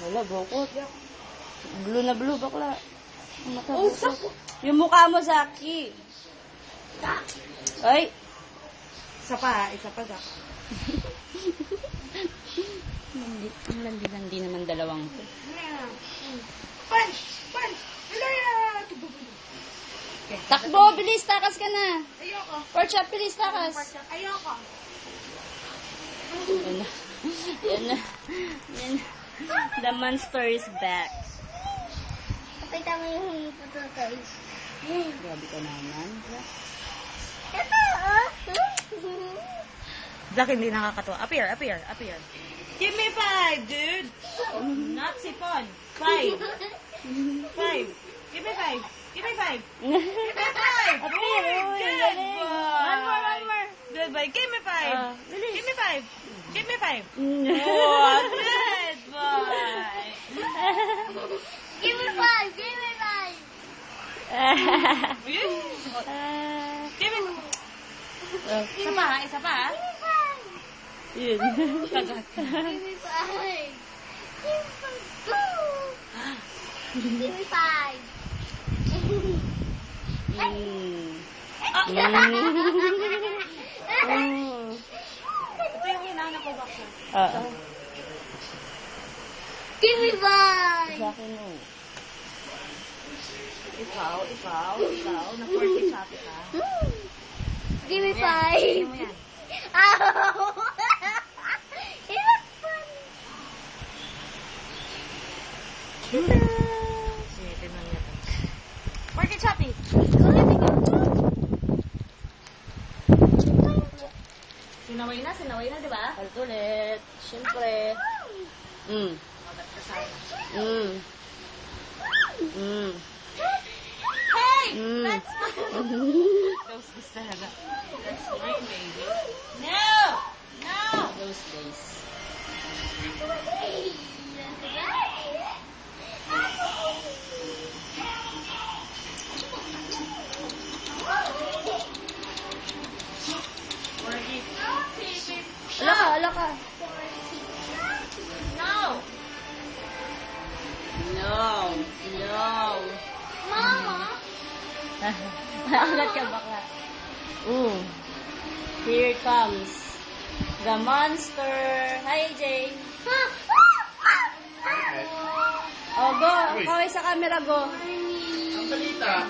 Wala, bukot. Blue na blue, bakla. Mata, bukot. Yung mukha mo, Zaki. Ay. Isa pa, Zaki. Landi naman dalawang to. Punch! Takbo, bilis, takas ka na. Ayoko. Pork chop, bilis, takas. Ayoko. Yan na. The monster is back. Pakita mo yung pututoy. Grabe ka naman. Ito, oh. Zack, hindi nakakatuwa. Up here. Give me 5, dude. Not sipon. 5. Give me 5. Give me 5. Appear, uy, galing. One more. Good boy. Give me 5. Give me 5. Give me 5. Oh, good boy. Give me 5. Give me 5. Give me. Isa pa. Yun. Give me 5. Give me 5. Ito yung hinahanap ko ba ko? Give me 5. Zaki mo. Ikaw. Na 40 sabi ka. Give me 5. Ano mo yan? Ow! It was fun. Sige, tinan niya to. Porky choppy. Sinaway na, di ba? Ulit. Siyempre. Hey! Let's Those days talaga. That's right, baby. No! Those days. Porky. Ala ka. No. Mama? Angat ka bakla. Here comes the monster. Hi, Jay. Oh, go. Kaway sa camera, go. Ang balita.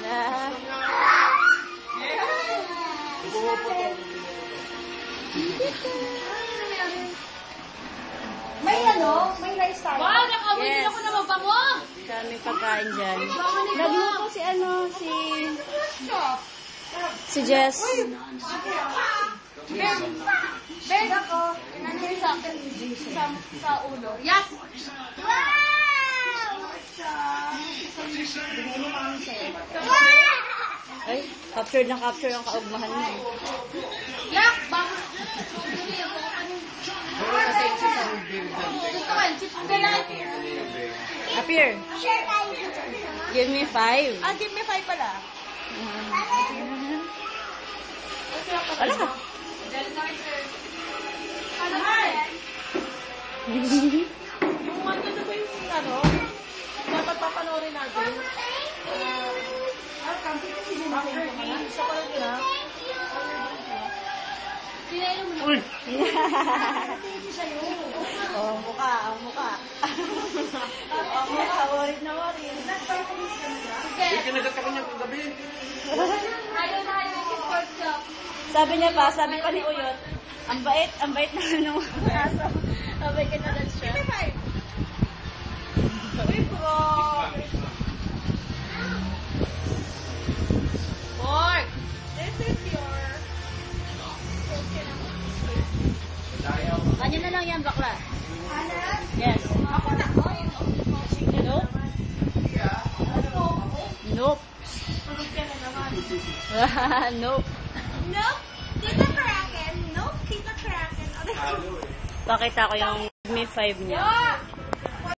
May rice tayo. Wow, nakawin ako na mabango. Daming pagkain dyan. Nagluto si Jess. Ben ako, nandiyan sa akin sa ulo. Yes! Ay, capture ang kaugmahan mo. Yak! Bakit? Up here. Share tayo. Give me 5. Give me 5 pala. Ala ka. Yung ano ba yung dapat papanoorin natin? After me, isa pa rin na. Uy! Oh, ang mukha. Ang mukha, worried na worried. Uy, kinagat ako niya kagabi. Ayaw na kayo ng pork chop. Sabi pa ni Uyot, ang bait na ano, aso. Ang bait na lang siya. Uy, bro! Pork! This is your... Kanya na lang yan, bakla. Ano? Yes. Ako na. Nope. Nope. Tulog ka na naman. Nope. Nope. Tita Kraken. Nope. Tita Kraken. Pakita ko yung Me 5 niya. York!